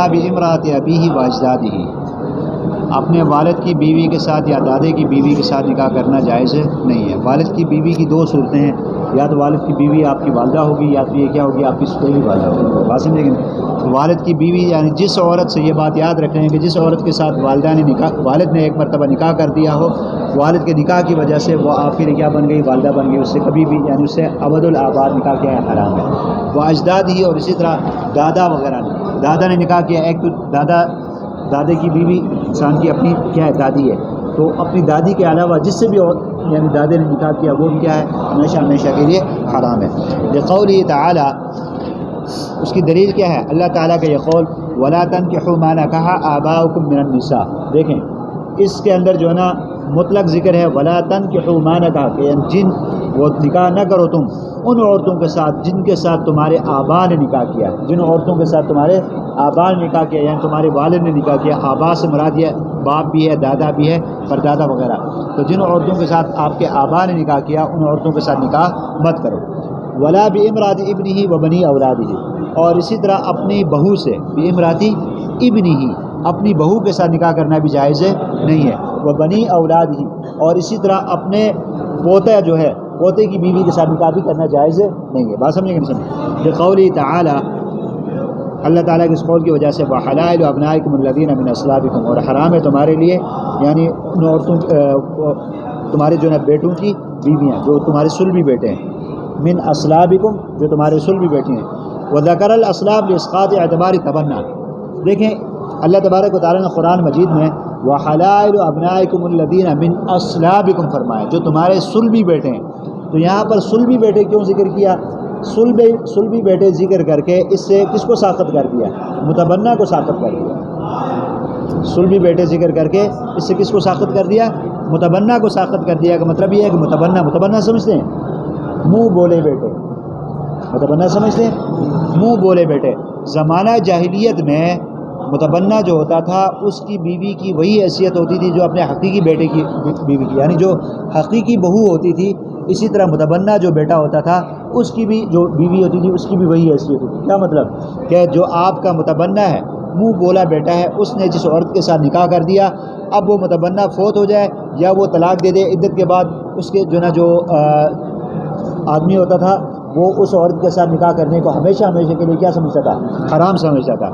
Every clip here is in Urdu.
ولا بامرأۃ ابیہ واجدادہ، اپنے والد کی بیوی کے ساتھ یا دادے کی بیوی کے ساتھ نکاح کرنا جائز نہیں ہے۔ والد کی بیوی کی دو صورتیں ہیں، یا تو والد کی بیوی آپ کی والدہ ہوگی، یا تو یہ کیا ہوگی، آپ کی سوتیلی والدہ ہوگی۔ بات سمجھے کہ والد کی بیوی یعنی جس عورت سے، یہ بات یاد رکھیں کہ جس عورت کے ساتھ والد نے ایک مرتبہ نکاح کر دیا ہو، والد کے نکاح کی وجہ سے وہ آپ کی کیا بن گئی، والدہ بن گئی، اس سے کبھی بھی یعنی اس سے ابد الآباد نکاح کیا ہے، حرام ہے۔ وہ اجداد ہی، اور اسی طرح دادا وغیرہ نے، دادا نے نکاح کیا، ایک تو دادے کی بیوی انسان کی اپنی کیا ہے، دادی ہے، تو اپنی دادی کے علاوہ جس سے بھی یعنی دادے نے نکاح کیا وہ بھی کیا ہے، ہمیشہ ہمیشہ کے لیے حرام ہے۔ لقولہ تعالی، اس کی دلیل کیا ہے، اللہ تعالیٰ کا یہ قول وَلَا تَنْكِحُوا مَا نَكَحَ آبَاؤُكُم مِّنَ النِّسَاء، دیکھیں اس کے اندر جو ہے نا مطلق ذکر ہے وَلَا تَنْكِحُوا مَا نَكَحَ، کہ جن وہ نکاح نہ کرو تم ان عورتوں کے ساتھ جن کے ساتھ تمہارے آبا نے نکاح کیا، جن عورتوں کے ساتھ تمہارے آبا نے نکاح کیا، یعنی تمہارے والد نے نکاح کیا، آبا سے مراد یہ باپ بھی ہے، دادا بھی ہے، پردادا وغیرہ، تو جن عورتوں کے ساتھ آپ کے آبا نے نکاح کیا ان عورتوں کے ساتھ نکاح مت کرو۔ ولا بامرأۃ ابنہ وبنی اولادہ، اور اسی طرح اپنی بہو سے، بامرأۃ ابنہ، اپنی بہو کے ساتھ نکاح کرنا بھی جائز نہیں ہے، وبنی اولادہ، اور اسی طرح اپنے پوتا جو ہے، پوتے کی بیوی کے ساتھ نکاح بھی کرنا جائز نہیں ہے۔ بات سمجھیں کہ نہیں سمجھیں؟ بقولہ تعالی، اللہ تعالیٰ کے اس قول کی وجہ سے وحلائل ابنائکم الذین من اصلابکم، اور حرام ہے تمہارے لیے یعنی ان عورتوں تمہارے جو ہے بیٹوں کی بیویاں جو تمہارے صلبی بیٹے ہیں، من اصلابکم جو تمہارے صلبی بیٹے ہیں، وذکر الاسلاب لاسقاط اعتبار تبنہ، دیکھیں اللہ تبارک و تعالیٰ نے قرآن مجید میں وحلائل ابنائکم الذین من اصلابکم فرمایا، جو تمہارے صلبی بیٹے ہیں، تو یہاں پر صلبی بیٹے کیوں ذکر کیا؟ صلبی بیٹے ذکر کر کے اس سے کس کو ساقط کر دیا؟ متبنہ کو ساقط کر دیا۔ صلبی بیٹے ذکر کر کے اس سے کس کو ساقط کر دیا؟ متبنہ کو ساقط کر دیا، کہ مطلب یہ ہے کہ متبنہ سمجھتے ہیں منہ بولے بیٹے، متبنہ سمجھتے ہیں منہ بولے بیٹے۔ زمانہ جاہلیت میں متبنہ جو ہوتا تھا اس کی بیوی کی وہی حیثیت ہوتی تھی جو اپنے حقیقی بیٹے کی بیوی کی، یعنی جو حقیقی بہو ہوتی تھی اسی طرح متبنہ جو بیٹا ہوتا تھا اس کی بھی جو بیوی ہوتی تھی اس کی بھی وہی حیثیت ہوتی تھی۔ کیا مطلب کہ جو آپ کا متبنہ ہے، منہ بولا بیٹا ہے، اس نے جس عورت کے ساتھ نکاح کر دیا، اب وہ متبنہ فوت ہو جائے یا وہ طلاق دے دے عدت کے بعد، اس کے جو نا جو آدمی ہوتا تھا وہ اس عورت کے ساتھ نکاح کرنے کو ہمیشہ ہمیشہ کے لیے کیا سمجھتا تھا؟ حرام سمجھتا تھا۔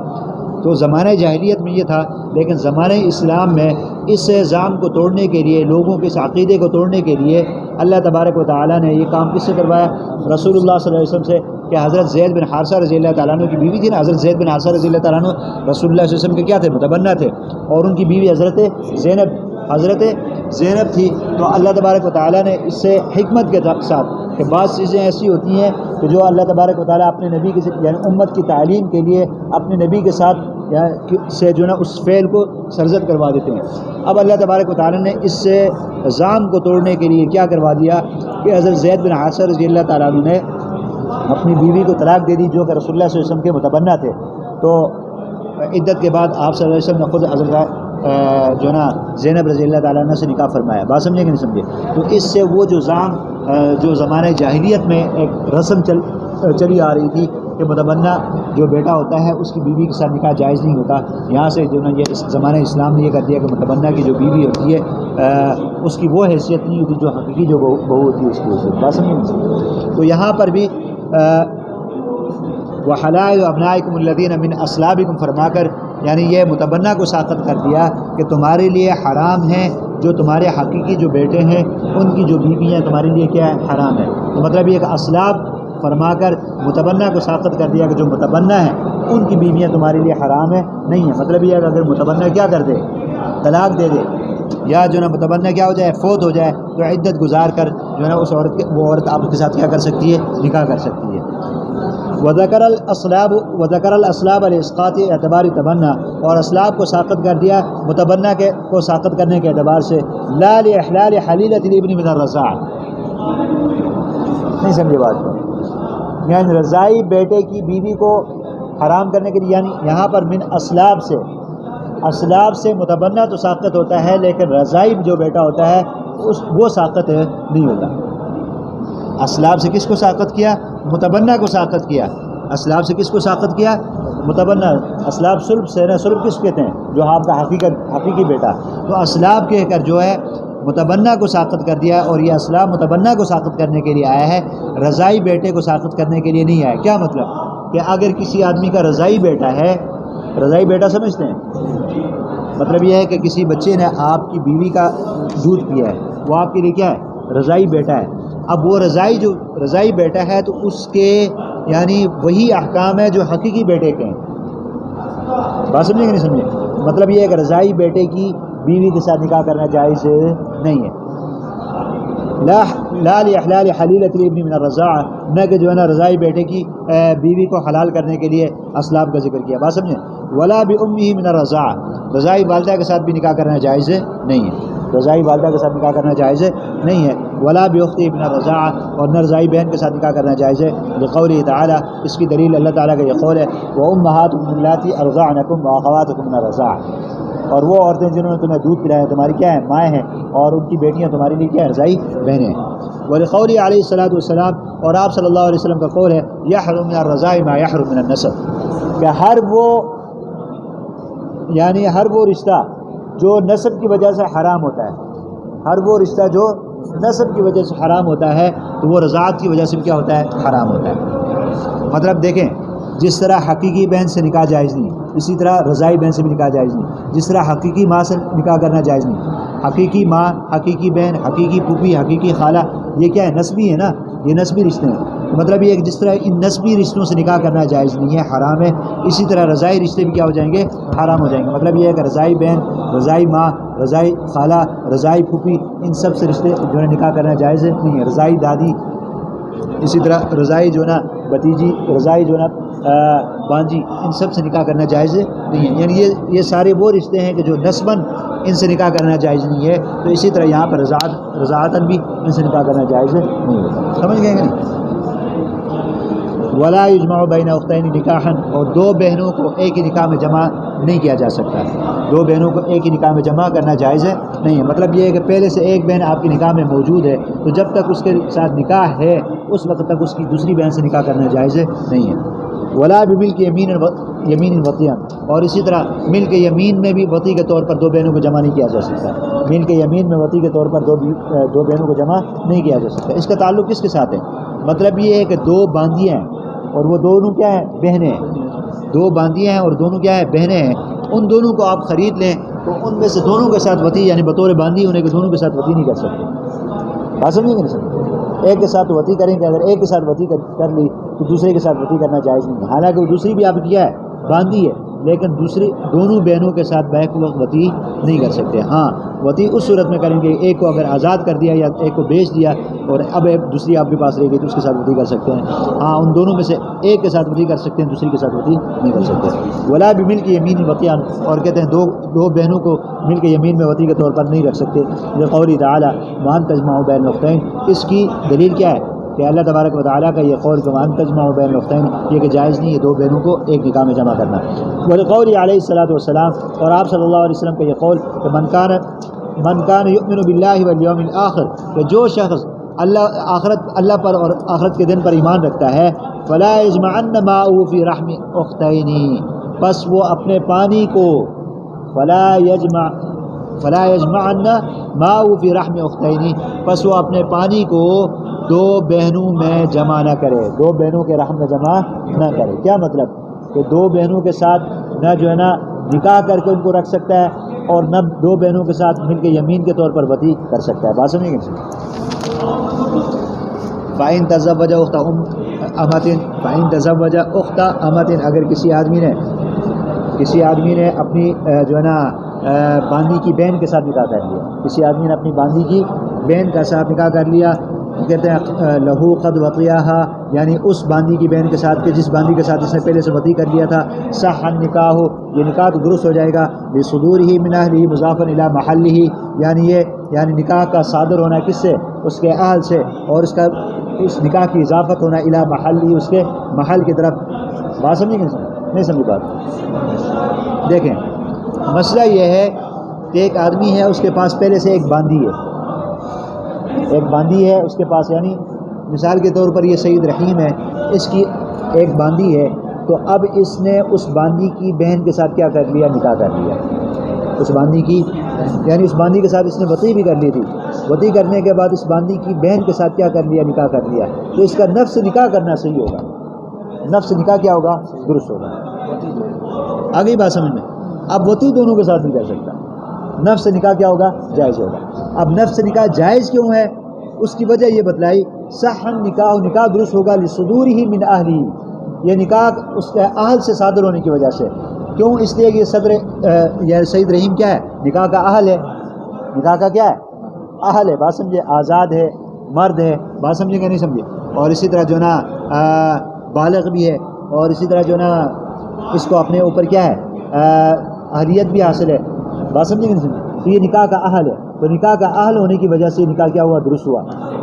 تو زمانہ جاہلیت میں یہ تھا، لیکن زمانہ اسلام میں اس نظام کو توڑنے کے لیے، لوگوں کے اس عقیدے کو توڑنے کے لیے اللہ تبارک و تعالیٰ نے یہ کام کس سے کروایا؟ رسول اللہ صلی اللہ علیہ وسلم سے، کہ حضرت زید بن حارثہ رضی اللہ تعالیٰ عنہ کی بیوی تھی نا، حضرت زید بن حارثہ رضی اللہ تعالیٰ عنہ رسول اللہ صلی اللہ علیہ وسلم کے کیا تھے؟ متبنہ تھے، اور ان کی بیوی حضرت زینب تھی۔ تو اللہ تبارک و تعالیٰ نے اس سے حکمت کے ساتھ کہ بعض چیزیں ایسی ہوتی ہیں کہ جو اللہ تبارک و تعالیٰ اپنے نبی کے یعنی امت کی تعلیم کے لیے اپنے نبی کے ساتھ سے جو ہے نا اس فعل کو سرزد کروا دیتے ہیں۔ اب اللہ تبارک و تعالیٰ نے اس سے نظام کو توڑنے کے لیے کیا کروا دیا کہ حضرت زید بن حارثہ رضی اللہ تعالیٰ عنہ نے اپنی بیوی کو طلاق دے دی جو کہ رسول اللہ صلی اللہ علیہ وسلم کے متبنہ تھے۔ تو عدت کے بعد آپ صلی اللہ علیہ وسلم نے خود حضرت جو نا زینب رضی اللہ تعالیٰ عنہ سے نکاح فرمایا۔ بات سمجھے کہ نہیں سمجھے؟ تو اس سے وہ جو زمانہ جاہلیت میں ایک رسم چلی آ رہی تھی کہ متبنہ جو بیٹا ہوتا ہے اس کی بیوی کے ساتھ نکاح جائز نہیں ہوتا، یہاں سے جو نا یہ زمانہ اسلام نے یہ کر دیا کہ متبنہ کی جو بیوی ہوتی ہے اس کی وہ حیثیت نہیں ہوتی جو حقیقی جو بہو ہوتی ہے اس کی حیثیت۔ بات سمجھے؟ تو یہاں پر بھی وحلائل ابنائکم الذین من اصلابکم فرما کر یعنی یہ متبنہ کو ساقط کر دیا کہ تمہارے لیے حرام ہیں جو تمہارے حقیقی جو بیٹے ہیں ان کی جو بیویاں تمہارے لیے کیا ہے؟ حرام ہے۔ تو مطلب یہ کہ اصلاب فرما کر متبنہ کو ساقط کر دیا کہ جو متبنہ ہیں ان کی بیویاں تمہارے لیے حرام ہے نہیں ہے۔ مطلب یہ ہے کہ اگر متبنہ کیا کر دے؟ طلاق دے دے، یا جو نا متبنہ کیا ہو جائے؟ فوت ہو جائے، تو عدت گزار کر جو ہے نا اس عورت وہ عورت آپ کے ساتھ کیا کر سکتی ہے؟ نکاح کر سکتی ہے۔ وذکر الاسلاب لاسقاط اعتبار تبنہ، اور اسلاب کو ساقط کر دیا متبنہ کو ساقط کرنے کے اعتبار سے، لا لاحلال حلیلۃ الابن من الرضاع، نہیں سمجھے بات کو؟ یعنی رضاعی بیٹے کی بیوی کو حرام کرنے کے لیے، یعنی یہاں پر من اسلاب سے متبنہ تو ساقط ہوتا ہے لیکن رضاعی جو بیٹا ہوتا ہے وہ ساقط نہیں ہوتا۔ اسلاب سے کس کو ساقط کیا؟ متبنہ کو ساقط کیا۔ اسلاب سے کس کو ساقط کیا؟ متبنہ اسلاب سلب سے نا، سلب کس کہتے ہیں؟ جو آپ کا حقیقی بیٹا. تو اسلاب کہہ کر جو ہے متبنہ کو ساقط کر دیا، اور یہ اسلاب متبنہ کو ساقط کرنے کے لیے آیا ہے، رضائی بیٹے کو ساقط کرنے کے لیے نہیں آیا. کیا مطلب؟ کہ اگر کسی آدمی کا رضائی بیٹا ہے، رضائی بیٹا سمجھتے ہیں؟ مطلب یہ ہے کہ کسی بچے نے آپ کی بیوی کا دودھ پیا ہے، وہ آپ کے لیے کیا ہے؟ رضائی بیٹا ہے. اب وہ جو رضائی بیٹا ہے تو اس کے یعنی وہی احکام ہے جو حقیقی بیٹے کے ہیں. بات سمجھے کہ نہیں سمجھے؟ مطلب یہ ہے کہ رضائی بیٹے کی بیوی کے ساتھ نکاح کرنا جائز نہیں ہے. لا لاحلال حلیلۃ الابن من الرضاعہ، نہ کہ جو ہے نا رضائی بیٹے کی بیوی کو حلال کرنے کے لیے اسلاب کا ذکر کیا. بات سمجھیں؟ ولا بامہ من الرضاعہ، رضائی والدہ کے ساتھ بھی نکاح کرنا جائز نہیں ہے. رضائی والدہ کے ساتھ نکاح کرنا جائز نہیں ہے. ولا باختہ من الرضاعہ، اور نہ رضائی بہن کے ساتھ نکاح کرنا جائز ہے. لقولہ تعالی، اس کی دلیل اللہ تعالیٰ کا یہ قول ہے، وامہاتکم اللاتی ارضعنکم واخواتکم من الرضاعہ، اور وہ عورتیں جنہوں نے تمہیں دودھ پلایا تمہاری کیا ہیں؟ مائیں ہیں، اور ان کی بیٹیاں تمہارے لیے کیا ہے؟ رضائی بہنیں ہیں. ولقولہ علیہ الصلوۃ والسلام، اور آپ صلی اللہ علیہ وسلم کا قول ہے، یحرم من الرضاع ما یحرم من النسب، کہ ہر وہ رشتہ جو نسب کی وجہ سے حرام ہوتا ہے، ہر وہ رشتہ جو نسب کی وجہ سے حرام ہوتا ہے تو وہ رضاعت کی وجہ سے بھی کیا ہوتا ہے؟ حرام ہوتا ہے. مطلب دیکھیں، جس طرح حقیقی بہن سے نکاح جائز نہیں، اسی طرح رضائی بہن سے بھی نکاح جائز نہیں. جس طرح حقیقی ماں سے نکاح کرنا جائز نہیں، حقیقی ماں، حقیقی بہن، حقیقی پھوپھی، حقیقی خالہ، یہ کیا ہے؟ نسبی ہے نا، یہ نسبی رشتے ہیں. مطلب یہ ہے کہ جس طرح ان نسبی رشتوں سے نکاح کرنا جائز نہیں ہے، حرام ہے، اسی طرح رضائی رشتے بھی کیا ہو جائیں گے؟ حرام ہو جائیں گے. مطلب یہ ہے کہ رضائی بہن، رضائی ماں، رضائی خالہ، رضائی پھوپھی، ان سب سے رشتے جو ہے نکاح کرنا جائز نہیں ہے. رضائی دادی، اسی طرح رضائی جو نا بھتیجی، رضائی جو نا بانجی، ان سب سے نکاح کرنا جائز نہیں ہے. یعنی یہ سارے وہ رشتے ہیں کہ جو نسباً ان سے نکاح کرنا جائز نہیں ہے. تو اسی طرح یہاں پر رضاعتاً بھی ان سے نکاح کرنا جائز نہیں ہے. سمجھ گئے کہ نہیں؟ ولا یجمع بین اختین نکاحا، اور دو بہنوں کو ایک ہی نکاح میں جمع نہیں کیا جا سکتا. دو بہنوں کو ایک ہی نکاح میں جمع کرنا جائز نہیں ہے. مطلب یہ ہے کہ پہلے سے ایک بہن آپ کی نکاح میں موجود ہے تو جب تک اس کے ساتھ نکاح ہے اس وقت تک اس کی دوسری بہن سے نکاح کرنا جائز نہیں ہے. ولا بملک یمین وطیہ، اور اسی طرح ملک یمین میں بھی وطی کے طور پر دو بہنوں کو جمع نہیں کیا جا سکتا. ملک یمین میں وطی کے طور پر دو بہنوں کو جمع نہیں کیا جا سکتا. اس کا تعلق کس کے ساتھ ہے؟ مطلب یہ ہے کہ دو باندیاں ہیں اور وہ دونوں کیا ہیں؟ بہنیں ہیں. دو باندیاں ہیں اور دونوں کیا ہیں؟ بہنیں ہیں. ان دونوں کو آپ خرید لیں تو ان میں سے دونوں کے ساتھ وطی، یعنی بطور باندی ہونے کے دونوں کے ساتھ وطی نہیں کر سکتے. بات سمجھیں کہ نہیں سمجھیں؟ ایک کے ساتھ وطی کریں گے، اگر ایک کے ساتھ وطی کر لی تو دوسرے کے ساتھ وطی کرنا جائز نہیں. حالانکہ وہ دوسری بھی آپ کیا ہے؟ باندی ہے، لیکن دونوں بہنوں کے ساتھ بیک وقت وطی نہیں کر سکتے. ہاں وطی اس صورت میں کریں گے، ایک کو اگر آزاد کر دیا یا ایک کو بیچ دیا اور اب دوسری آپ کے پاس رہ گئی تو اس کے ساتھ وطی کر سکتے ہیں. ہاں ان دونوں میں سے ایک کے ساتھ وطی کر سکتے ہیں، دوسری کے ساتھ وطی نہیں کر سکتے. ولا بملک یمین وطیان، اور کہتے ہیں دو بہنوں کو ملک یمین میں وطی کے طور پر نہیں رکھ سکتے. لقوله تعالی وان تجمعوا بین الاختین، اس کی دلیل کیا ہے؟ کہ اللہ تبارک و تعالیٰ کا یہ قول کہ وان تجمعوا بین الاختین، یہ کہ جائز نہیں ہے دو بہنوں کو ایک نکاح میں جمع کرنا. ولقوله علیہ الصلوۃ والسلام، اور آپ صلی اللہ علیہ وسلم کا یہ قول کہ من کان یؤمن باللہ والیوم الآخر، کہ جو شخص اللہ پر اور آخرت کے دن پر ایمان رکھتا ہے، فلا یجمعن معه فی رحم اختین، بس وہ اپنے پانی کو فلا یجمعن معه فی رحم اختین، بس وہ اپنے پانی کو دو بہنوں میں جمع نہ کرے، دو بہنوں کے رحم میں جمع نہ کرے. کیا مطلب؟ کہ دو بہنوں کے ساتھ نہ جو ہے نا نکاح کر کے ان کو رکھ سکتا ہے اور نہ دو بہنوں کے ساتھ مل کے یمین کے طور پر وطی کر سکتا ہے. بات سمجھیں گے؟ فَإِن تَزَوَّجَ أُخْتَ أَمَةٍ، اگر کسی آدمی نے اپنی جو ہے نا باندی کی بہن کے ساتھ نکاح کر لیا، کسی آدمی نے اپنی باندی کی بہن کے ساتھ نکاح کر لیا، کہتے ہیں لہو قد وطیہا، یعنی اس باندی کی بہن کے ساتھ کہ جس باندی کے ساتھ اس نے پہلے سے وطی کر لیا تھا. صح النکاح، یہ نکاح تو درست ہو جائے گا. بصدورہ من اہلہ مضافا الی محلہ، یعنی نکاح کا صادر ہونا کس سے؟ اس کے اہل سے، اور اس نکاح کی اضافت ہونا الی محلہ، اس کے محل کی طرف. بات سمجھیں گے؟ نہیں سمجھی بات؟ دیکھیں مسئلہ یہ ہے کہ ایک آدمی ہے، اس کے پاس پہلے سے ایک باندی ہے اس کے پاس، یعنی مثال کے طور پر یہ سید رحیم ہے، اس کی ایک باندی ہے تو اب اس نے اس باندی کی بہن کے ساتھ کیا کر لیا؟ نکاح کر لیا. اس باندی کی یعنی اس باندی کے ساتھ اس نے وطی بھی کر لی تھی. وطی کرنے کے بعد اس باندی کی بہن کے ساتھ کیا کر لیا؟ نکاح کر لیا. تو اس کا نفس نکاح کرنا صحیح ہوگا. نفس نکاح کیا ہوگا؟ درست ہوگا. آگئی بات سمجھ میں؟ اب وطی دونوں کے ساتھ نہیں کر سکتا. نفس نکاح کیا ہوگا؟ جائز ہوگا. اب نفس نکاح جائز کیوں ہے؟ اس کی وجہ یہ بتلائی، صح نکاح، نکاح درست ہوگا لصدورہ من اہلہ، یہ نکاح اس کے اہل سے صادر ہونے کی وجہ سے. کیوں؟ اس لیے کہ یہ سید رحیم کیا ہے؟ نکاح کا اہل ہے. نکاح کا کیا ہے؟ اہل ہے. بات سمجھے؟ آزاد ہے، مرد ہے. بات سمجھے کہ نہیں سمجھے؟ اور اسی طرح جو نا بالغ بھی ہے، اور اسی طرح جو نا اس کو اپنے اوپر کیا ہے؟ اہلیت بھی حاصل ہے. بات سمجھے کہ نہیں سمجھے؟ تو یہ نکاح کا اہل ہے. تو نکاح کا اہل ہونے کی وجہ سے نکاح کیا ہوا؟ درست ہوا.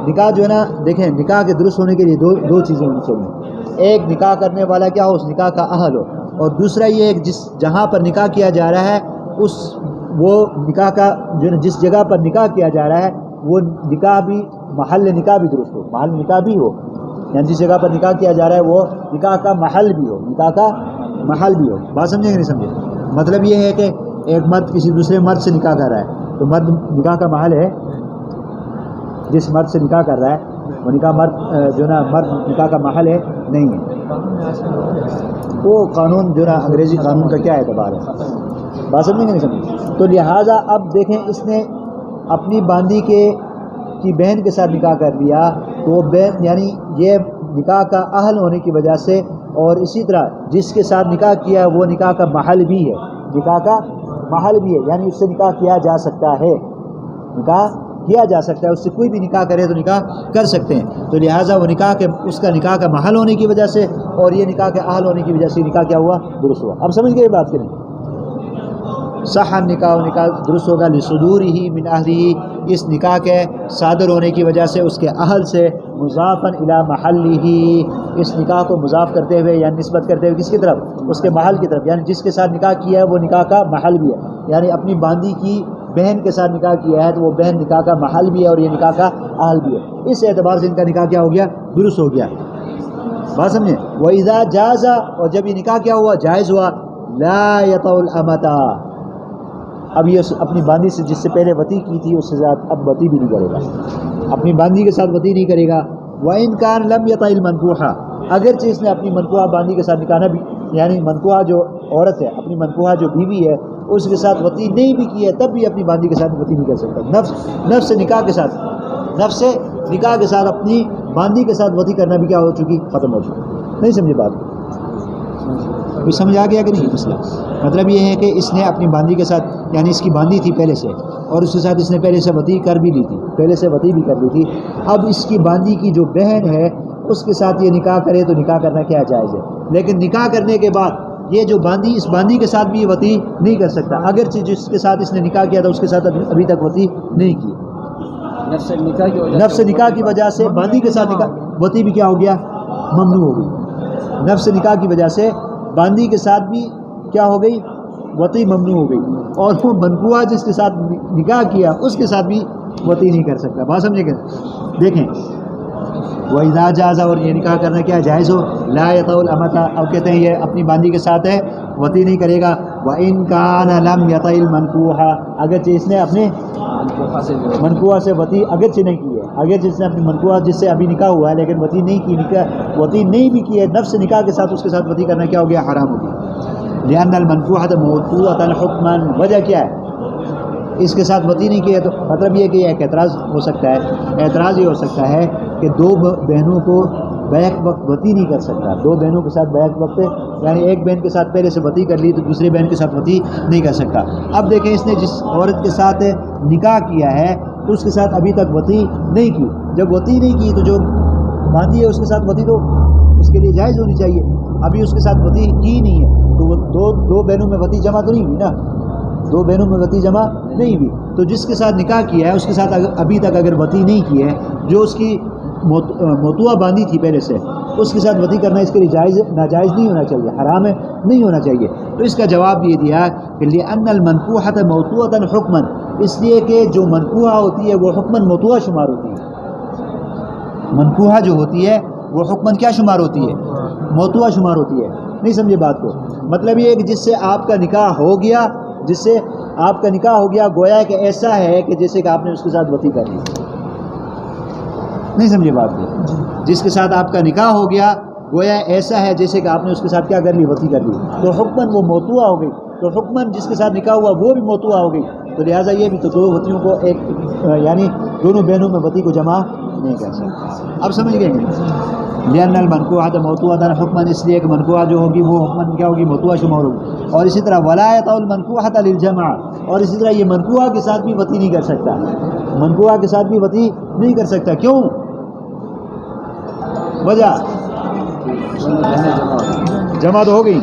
نکاح جو ہے نا، دیکھیں نکاح کے درست ہونے کے لیے دو چیزیں ہونی چاہیے. ایک نکاح کرنے والا کیا ہو؟ اس نکاح کا اہل ہو. اور دوسرا یہ ہے جہاں پر نکاح کیا جا رہا ہے وہ نکاح کا جو جس جگہ پر نکاح کیا جا رہا ہے وہ نکاح بھی محل نکاح بھی درست ہو، محل نکاح بھی ہو. یعنی جس جگہ پر نکاح کیا جا رہا ہے وہ نکاح کا محل بھی ہو، نکاح کا محل بھی ہو. بات سمجھے کہ نہیں سمجھے؟ مطلب یہ ہے کہ ایک مرد کسی دوسرے مرد سے نکاح کر رہا ہے تو مرد نکاح کا محل ہے. جس مرد سے نکاح کر رہا ہے وہ نکاح مرد نکاح کا محل ہے نہیں ہے. وہ قانون جو نا انگریزی قانون کا کیا اعتبار ہے؟ بات سمجھیں گے نہیں سمجھیں؟ تو لہٰذا اب دیکھیں اس نے اپنی باندی کی بہن کے ساتھ نکاح کر لیا تو وہ بہن یعنی یہ نکاح کا اہل ہونے کی وجہ سے، اور اسی طرح جس کے ساتھ نکاح کیا ہے وہ نکاح کا محل بھی ہے. نکاح کا محل بھی ہے یعنی اس سے نکاح کیا جا سکتا ہے. نکاح کیا جا سکتا ہے، اس سے کوئی بھی نکاح کرے تو نکاح کر سکتے ہیں. تو لہٰذا وہ اس کا نکاح کا محل ہونے کی وجہ سے اور یہ نکاح کے اہل ہونے کی وجہ سے نکاح کیا ہوا؟ درست ہوا. اب سمجھ گئے بات کریں؟ صح نکاح، نکاح درست ہوگا لصدورہ من اہلہ، اس نکاح کے صادر ہونے کی وجہ سے اس کے اہل سے، مضافا الی محلہ، اس نکاح کو مضاف کرتے ہوئے یا نسبت کرتے ہوئے کس کی طرف؟ اس کے محل کی طرف. یعنی جس کے ساتھ نکاح کیا ہے وہ نکاح کا محل بھی ہے. یعنی اپنی باندی کی بہن کے ساتھ نکاح کیا ہے تو وہ بہن نکاح کا محل بھی ہے اور یہ نکاح کا اہل بھی ہے. اس اعتبار سے ان کا نکاح کیا ہو گیا؟ درست ہو گیا. بات سمجھیں؟ وَإِذَا جَازَ، اور جب یہ نکاح کیا ہوا؟ جائز ہوا. لَا يَطَعُ الْأَمَةَ، اب یہ اپنی باندی سے جس سے پہلے وطی کی تھی اس کے ساتھ اب وطی بھی نہیں کرے گا. اپنی باندی کے ساتھ وطی نہیں کرے گا. وَإِنْ كَانَ لَمْ يَطَعِ الْمَنْكُوحَ، اگرچہ اس نے اپنی منکوحہ باندی کے ساتھ نکاح نہ بھی، یعنی منکوحہ جو عورت ہے، اپنی منکوحہ جو بیوی ہے اس کے ساتھ وطی نہیں بھی کی ہے تب بھی اپنی باندی کے ساتھ وطی نہیں کر سکتا. نفس نکاح کے ساتھ اپنی باندی کے ساتھ وطی کرنا بھی کیا ہو چکی؟ ختم ہو چکی. نہیں سمجھے بات؟ کچھ سمجھ آ گیا کہ نہیں مسئلہ؟ مطلب یہ ہے کہ اس نے اپنی باندی کے ساتھ، یعنی اس کی باندی تھی پہلے سے اور اس کے ساتھ اس نے پہلے سے وطی کر بھی لی تھی، پہلے سے وطی بھی کر لی تھی. اب اس کی باندی کی جو بہن ہے اس کے ساتھ یہ نکاح کرے تو نکاح کرنا کیا جائز ہے. لیکن نکاح کرنے کے بعد یہ جو باندی، اس باندی کے ساتھ بھی یہ وطی نہیں کر سکتا، اگرچہ جس کے ساتھ اس نے نکاح کیا تھا اس کے ساتھ ابھی تک وطی نہیں کی. نفس نکاح کی وجہ سے باندی کے ساتھ وطی بھی کیا ہو گیا؟ ممنوع ہو گئی. نفس نکاح کی وجہ سے باندی کے ساتھ بھی کیا ہو گئی؟ وطی ممنوع ہو گئی. اور وہ منکوحہ جس کے ساتھ نکاح کیا اس کے ساتھ بھی وطی نہیں کر سکتا. بات سمجھے کہ دیکھیں وَإِذَا جَازَ، اور یہ نکاح کرنا کیا جائز ہو. لَا يَطَعُ الْأَمَةَ، اب کہتے ہیں یہ اپنی باندی کے ساتھ ہے وطی نہیں کرے گا. وَإِنْ كَانَ لَمْ يَطَعِ الْمَنْكُوحَ، اگرچہ اس نے اپنے منکوحہ سے وطی اگرچہ نہیں کی ہے، اگرچہ اس نے اپنی منکوحہ جس سے ابھی نکاح ہوا ہے لیکن وطی نہیں کی، وطی نہیں بھی کی ہے، نفس نکاح کے ساتھ اس کے ساتھ وطی کرنا کیا ہو گیا؟ حرام ہو گیا. لِأَنَّ الْمَنْكُوحَةَ مَوْطُوءَةً حُكْمًا، وجہ کیا ہے؟ اس کے ساتھ وطی نہیں کی ہے تو مطلب یہ کہ ایک اعتراض ہو سکتا ہے. اعتراض یہ ہو سکتا ہے کہ دو بہنوں کو بیک وقت وطی نہیں کر سکتا. دو بہنوں کے ساتھ بیک وقت، یعنی ایک بہن کے ساتھ پہلے سے وطی کر لی تو دوسری بہن کے ساتھ وطی نہیں کر سکتا. اب دیکھیں اس نے جس عورت کے ساتھ نکاح کیا ہے تو اس کے ساتھ ابھی تک وطی نہیں کی. جب وطی نہیں کی تو جو باندھی ہے اس کے ساتھ وطی تو اس کے لیے جائز ہونی چاہیے. ابھی اس کے ساتھ وطی کی نہیں ہے تو وہ دو بہنوں میں وطی جمع تو نہیں ہوئی نا، دو بہنوں میں وطی جمع نہیں ہوئی. تو جس کے ساتھ نکاح کیا ہے اس کے ساتھ ابھی تک اگر وطی نہیں کی ہے، جو اس کی موتوا باندھی تھی پہلے سے، اس کے ساتھ وطی کرنا اس کے لیے جائز ناجائز نہیں ہونا چاہیے، حرام ہے نہیں ہونا چاہیے. تو اس کا جواب یہ دیا کہ لِأَنَّ الْمَنْكُوحَةَ مَوْطُوءَةً حُكْمًا، اس لیے کہ جو منکوحہ ہوتی ہے وہ حکماً موتوا شمار ہوتی ہے. منکوحہ جو ہوتی ہے وہ حکماً کیا شمار ہوتی ہے؟ موتوا شمار ہوتی ہے. نہیں سمجھے بات کو؟ مطلب یہ ہے کہ جس سے آپ کا نکاح ہو گیا، جس سے آپ کا نکاح ہو گیا، گویا کہ ایسا ہے کہ جیسے کہ آپ نے اس کے ساتھ وطی کر لی. نہیں سمجھے بات کو؟ جس کے ساتھ آپ کا نکاح ہو گیا گویا ایسا ہے جیسے کہ آپ نے اس کے ساتھ کیا کر لی؟ وطی کر لی. تو حکماً وہ موتوع ہو گئی، تو حکماً جس کے ساتھ نکاح ہوا وہ بھی موتوع ہو گئی. تو لہٰذا یہ بھی تو دو وطیوں کو ایک یعنی دونوں بہنوں میں وطی کو جمع نہیں کر سکتے. اب سمجھ گئے لأن المنکوحۃ موتوعۃ حکماً، اس لیے کہ منکوحہ جو ہوگی وہ حکماً کیا ہوگی؟ موتوعہ شمار ہوگی. اور اسی طرح ولا یطأ المنکوحۃ للجمع، اور اسی طرح یہ منکوحہ کے ساتھ بھی وطی نہیں کر سکتا، منکوحہ کے ساتھ بھی وطی نہیں کر سکتا. کیوں؟ وجہ جمع تو ہو گئی.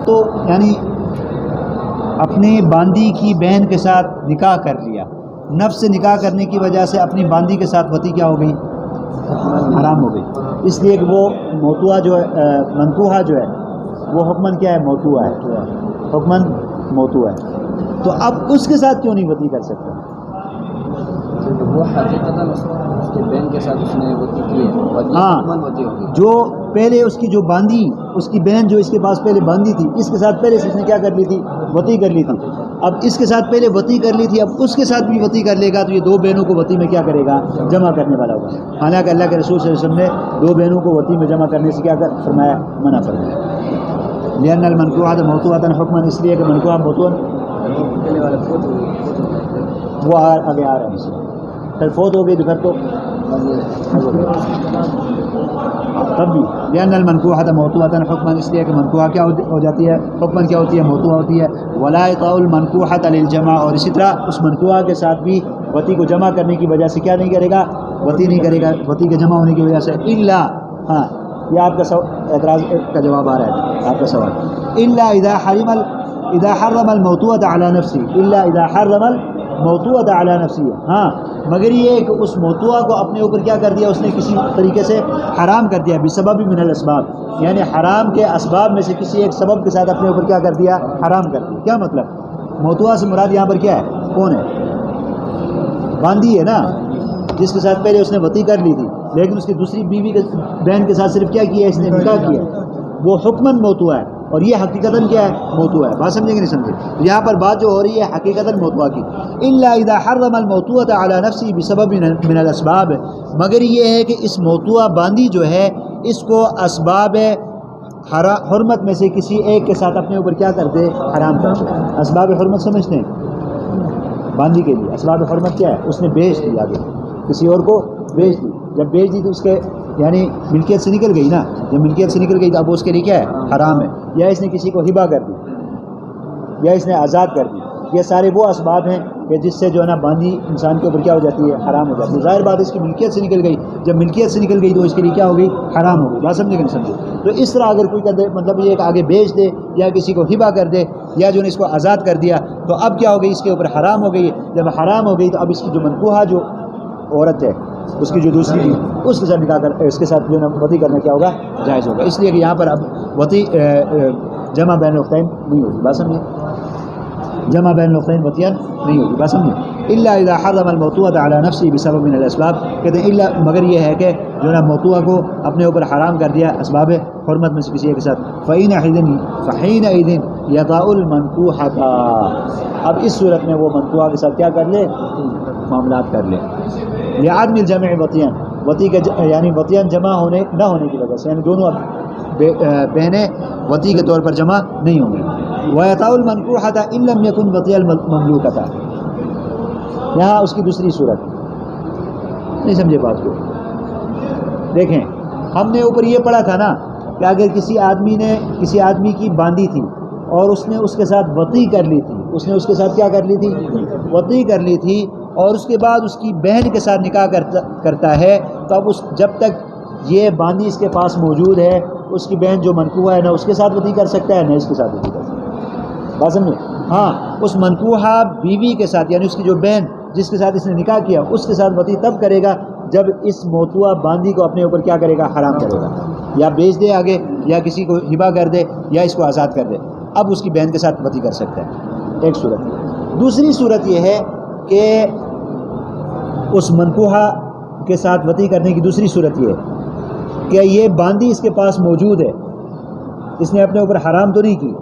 تو یعنی اپنی باندی کی بہن کے ساتھ نکاح کر لیا، نفس سے نکاح کرنے کی وجہ سے اپنی باندی کے ساتھ وطی کیا ہو گئی؟ حرام ہو گئی. اس لیے کہ وہ موتوعہ جو ہے، منکوحہ جو ہے وہ حکماً کیا ہے؟ موتوعہ ہے، حکماً موتوعہ ہے. تو اب اس کے ساتھ کیوں نہیں وطی کر سکتا؟ وہ حقیقتاً اس کی بہن کے ساتھ اس نے وطی کی ہے. ہاں، جو پہلے اس کی جو باندھی، اس کی بہن جو اس کے پاس پہلے باندھی تھی، اس کے ساتھ پہلے سے اس نے کیا کر لی تھی؟ وطی کر لی تھی. اب اس کے ساتھ پہلے وطی کر لی تھی، اب اس کے ساتھ بھی وطی کر لے گا تو یہ دو بہنوں کو وطی میں کیا کرے گا؟ جمع کرنے والا ہوگا. حالانکہ اللہ کے رسول صلی اللہ علیہ وسلم نے دو بہنوں کو وطی میں جمع کرنے سے کیا فرمایا؟ منع فرمایا. لأن المنکوحۃ موتوعۃ حکماً، اس لیے کہ منکوحہ موتوع وہ آگے آ رہا ہے. پھر فوت ہو گئی تو پھر تو تب بھی لأن المنکوحۃ موتوعۃ حکماً، اس لیے کہ منکوحہ کیا ہو جاتی ہے؟ حکماً کیا ہوتی ہے؟ موتوع ہوتی ہے. ولا یطأ المنکوحۃ للجمع، اور اسی طرح اس منکوحہ کے ساتھ بھی وطی کو جمع کرنے کی وجہ سے کیا نہیں کرے گا؟ وطی نہیں کرے گا، وطی کے جمع ہونے کی وجہ سے. الا، ہاں یہ آپ کا اعتراض کا جواب آ رہا ہے آپ کا سوال. الا اذا حرم الموتوعۃ علی نفسی، الا اذا حرم الموتوعۃ علی نفسی. ہاں مگر یہ کہ اس موتوعہ کو اپنے اوپر کیا کر دیا؟ اس نے کسی طریقے سے حرام کر دیا. بسبب من الاسباب، یعنی حرام کے اسباب میں سے کسی ایک سبب کے ساتھ اپنے اوپر کیا کر دیا؟ حرام کر دیا. کیا مطلب؟ موتوعہ سے مراد یہاں پر کیا ہے؟ کون ہے؟ باندھی ہے نا، جس کے ساتھ پہلے اس نے وطی کر لی تھی، لیکن اس کی دوسری بیوی کے بہن کے ساتھ صرف کیا کیا ہے؟ اس نے نکاح کیا. وہ حکماً موتوعہ ہے اور یہ حقیقتاً کیا ہے؟ موتوعہ ہے. بات سمجھیں کہ نہیں سمجھے؟ یہاں پر بات جو ہو رہی ہے حقیقتاً موتوعہ کی. الا اذا حرم الموتوعۃ علی نفسی بسبب من الاسباب، مگر یہ ہے کہ اس موتوعہ باندھی جو ہے اس کو اسباب حرمت میں سے کسی ایک کے ساتھ اپنے اوپر کیا کر دے؟ حرام کر دے. اسباب حرمت سمجھتے ہیں باندھی کے لیے؟ اسباب حرمت کیا ہے؟ اس نے بیچ دی، آگے کسی اور کو بیچ دی. جب بیچ دی تو اس کے یعنی ملکیت سے نکل گئی نا، جب ملکیت سے نکل گئی تو اب اس کے لیے کیا ہے؟ حرام ہے. یا اس نے کسی کو ہبہ کر دی، یا اس نے آزاد کر دی. یہ سارے وہ اسباب ہیں کہ جس سے جو ہے نا باندھی انسان کے اوپر کیا ہو جاتی ہے؟ حرام ہو جاتی ہے. ظاہر بات اس کی ملکیت سے نکل گئی، جب ملکیت سے نکل گئی تو اس کے لیے کیا ہو گئی؟ حرام ہو گئی. بات سمجھے کہ نہیں سمجھے؟ تو اس طرح اگر کوئی کر دے، مطلب یہ کہ آگے بیچ دے یا کسی کو ہبہ کر دے یا جو ہے اس کو آزاد کر دیا، تو اب کیا ہو گئی؟ اس کے اوپر حرام ہو گئی. جب حرام ہو گئی تو اب اس کی جو منکوحہ جو عورت ہے، اس کی جو دوسری بھی، اس کے ساتھ نکاح کر، اس کے ساتھ جو ہے وطی کرنا کیا ہوگا؟ جائز ہوگا. اس لیے کہ یہاں پر اب وطی جمع بین الاختین نہیں ہوگی. بات سمجھے؟ جمع بین الاختین وطیاً نہیں ہوگی. بات سمجھے؟ الا اذا حرم الموتوعۃ علی نفسی بسبب من الاسباب، کہتے ہیں الا مگر یہ ہے کہ جو ہے موتوعہ کو اپنے اوپر حرام کر دیا اسباب حرمت میں سے کسی ایک کے ساتھ. فحینئذ یطأ المنکوحۃ، اب اس صورت میں وہ منکوحہ کے ساتھ کیا کر لے؟ معاملات کر لے. لعدم الجمع وطیاً، وطی کے یعنی وطیاً جمع ہونے نہ ہونے کی وجہ سے، یعنی دونوں بہنیں وطی کے طور پر جمع نہیں ہوں گی. ویطأ المنکوحۃ ان لم یکن وطی المملوکۃ، یہاں اس کی دوسری صورت. نہیں سمجھے بات کو؟ دیکھیں ہم نے اوپر یہ پڑھا تھا نا کہ اگر کسی آدمی کی باندھی تھی اور اس نے اس کے ساتھ وطی کر لی تھی، اس نے اس کے ساتھ کیا کر لی تھی؟ وطی کر لی تھی، اور اس کے بعد اس کی بہن کے ساتھ نکاح کرتا ہے، تو اب جب تک یہ باندھی اس کے پاس موجود ہے، اس کی بہن جو منکوحہ ہے نہ اس کے ساتھ وطی کر سکتا ہے نہ اس کے ساتھ وطی کر سکتا ہے. بات سمجھے؟ ہاں اس منکوحہ بیوی کے ساتھ یعنی اس کی جو بہن جس کے ساتھ اس نے نکاح کیا، اس کے ساتھ وطی تب کرے گا جب اس موتوعہ باندھی کو اپنے اوپر کیا کرے گا؟ حرام کرے گا. یا بیچ دے آگے، یا کسی کو ہبہ کر دے، یا اس کو آزاد کر دے. اب اس کی بہن کے ساتھ وطی کر سکتا ہے. ایک صورت. دوسری صورت یہ ہے کہ اس منکوحہ کے ساتھ وطی کرنے کی دوسری صورت یہ ہے کہ یہ باندی اس کے پاس موجود ہے، اس نے اپنے اوپر حرام تو نہیں کی،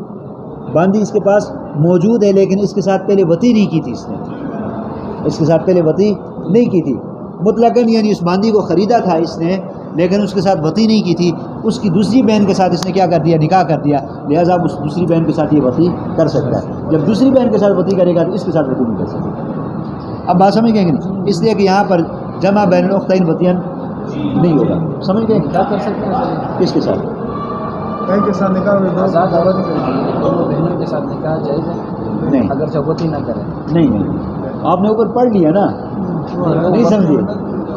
باندی اس کے پاس موجود ہے لیکن اس کے ساتھ پہلے وطی نہیں کی تھی، اس کے ساتھ پہلے وطی نہیں کی تھی مطلقاً، یعنی اس باندی کو خریدا تھا اس نے لیکن اس کے ساتھ وطی نہیں کی تھی، اس کی دوسری بہن کے ساتھ اس نے کیا کر دیا، نکاح کر دیا، لہٰذا اس دوسری بہن کے ساتھ یہ وطی کر سکتا ہے۔ جب دوسری بہن کے ساتھ وطی کرے گا تو اس کے ساتھ وطی نہیں کر سکتا۔ اب بات سمجھ گئے کہ نہیں؟ اس لیے کہ یہاں پر جمع بین الاختین وطیاً نہیں ہوگا، سمجھ گئے؟ کیا کر سکتے ہیں کس کے ساتھ؟ کہیں کے ساتھ نکاح میں آزاد عورت دونوں بہنوں کے ساتھ نکاح جائز ہے نہیں اگر چوبتی نہ کرے؟ نہیں، آپ نے اوپر پڑھ لیا نا، نہیں سمجھے؟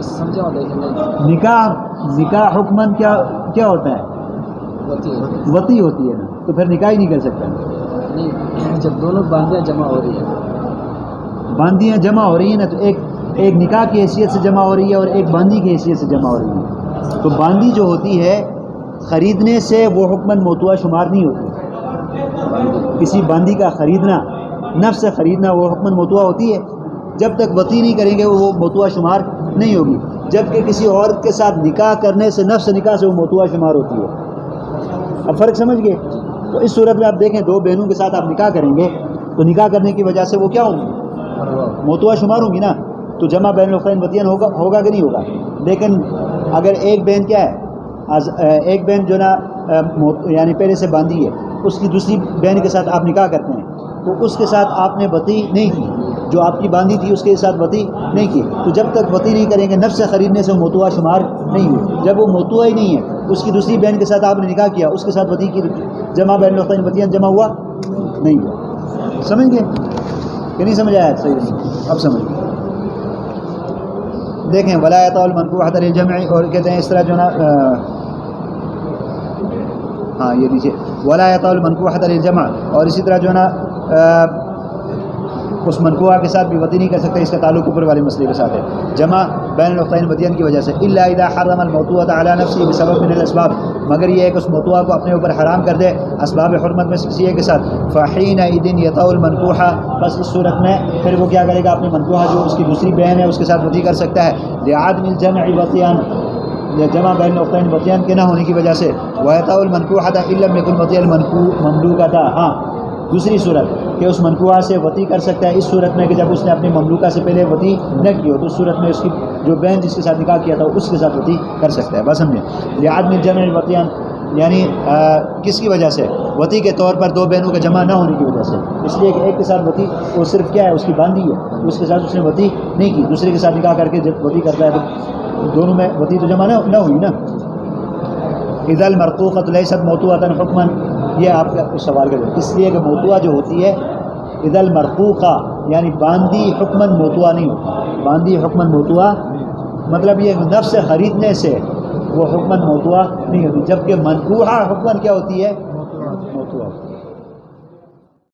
سمجھا ہوں لیکن نہیں نکاح حکماً کیا ہوتا ہے؟ وطی ہوتی ہے نا، تو پھر نکاح ہی نہیں کر سکتا۔ نہیں، جب دونوں باندیاں جمع ہو رہی ہیں، باندیاں جمع ہو رہی ہیں نا، تو ایک نکاح کی حیثیت سے جمع ہو رہی ہے اور ایک باندی کی حیثیت سے جمع ہو رہی ہے، تو باندی جو ہوتی ہے خریدنے سے وہ حکماً موتوع شمار نہیں ہوتی، کسی باندی کا خریدنا، نفس سے خریدنا وہ حکماً موتوع ہوتی ہے، جب تک وطی نہیں کریں گے وہ موتوع شمار نہیں ہوگی، جبکہ کسی عورت کے ساتھ نکاح کرنے سے، نفس نکاح سے وہ موتوع شمار ہوتی ہے۔ اب فرق سمجھ گئے؟ تو اس صورت میں آپ دیکھیں دو بہنوں کے ساتھ آپ نکاح کریں گے تو نکاح کرنے کی وجہ سے وہ کیا ہوں گی؟ موتوع شمار ہوں گی نا، تو جمع بین الاختین وطیاً ہوگا کہ نہیں ہوگا؟ لیکن اگر ایک بہن کیا ہے، ایک بہن جو نا یعنی پہلے سے باندھی ہے، اس کی دوسری بہن کے ساتھ آپ نکاح کرتے ہیں تو اس کے ساتھ آپ نے وطی نہیں کی، جو آپ کی باندھی تھی اس کے ساتھ وطی نہیں کی، تو جب تک وطی نہیں کریں گے نفس سے خریدنے سے موتوع شمار نہیں ہوئی، جب وہ موتوع ہی نہیں ہے اس کی دوسری بہن کے ساتھ آپ نے نکاح کیا، اس کے ساتھ وطی کی، جمع بین الاختین وطیاً جمع ہوا نہیں ہوا۔ سمجھ گئے کہ نہیں سمجھ آیا؟ صحیح نہیں، اب سمجھ گئے۔ دیکھیں ولایت المنکوحۃ للجمع، اور کہتے ہیں اس طرح جو نا ہاں یہ نیچے ولایت المنکوحۃ للجمع، اور اسی طرح جو ہے نا اس منکوحہ کے ساتھ بھی وطی نہیں کر سکتے، اس کا تعلق اوپر والے مسئلے کے ساتھ ہے، جمع بین الاختین وطیان کی وجہ سے، الا اذا حرم الموطوعۃ علی نفسه بسبب من الاسباب، مگر یہ ہے کہ اس موطوعہ کو اپنے اوپر حرام کر دے اسباب حرمت میں سے کسی ایک کے ساتھ، فحینئذ یطأ المنکوحہ، بس اس صورت میں پھر وہ کیا کرے گا، اپنی منکوحہ جو اس کی دوسری بہن ہے اس کے ساتھ وطی کر سکتا ہے، لعدم الجمع وطیان، جمع بین الاختین وطیان کے نہ ہونے کی وجہ سے، ویطأ المنکوحۃ ان لم یکن وطی المملوکۃ، ہاں دوسری صورت کہ اس منکوحہ سے وطی کر سکتا ہے اس صورت میں کہ جب اس نے اپنی مملوکہ سے پہلے وطی نہ کی ہو، تو اس صورت میں اس کی جو بہن جس کے ساتھ نکاح کیا تھا اس کے ساتھ وطی کر سکتا ہے۔ بس سمجھے؟ لعدم الجمع وطیان، یعنی کس کی وجہ سے؟ وطی کے طور پر دو بہنوں کا جمع نہ ہونے کی وجہ سے، اس لیے کہ ایک کے ساتھ وطی وہ صرف کیا ہے، اس کی باندھی ہے، اس کے ساتھ اس نے وطی نہیں کی، دوسرے کے ساتھ نکاح کر کے جب وطی کرتا ہے تو دونوں میں وطی تو جمع نہ ہوئی نا۔ اذا المرقوقۃ لیست موطوعۃ حکما، یہ آپ کا سوال کا جواب، اس لیے کہ موطوعہ جو ہوتی ہے اذا المرقوقہ یعنی باندھی حکماً موطوعہ نہیں ہوتی، باندھی حکماً موطوعہ مطلب یہ نفس سے خریدنے سے وہ حکماً موطوعہ نہیں ہوتی، جبکہ منکوحہ حکماً کیا ہوتی ہے،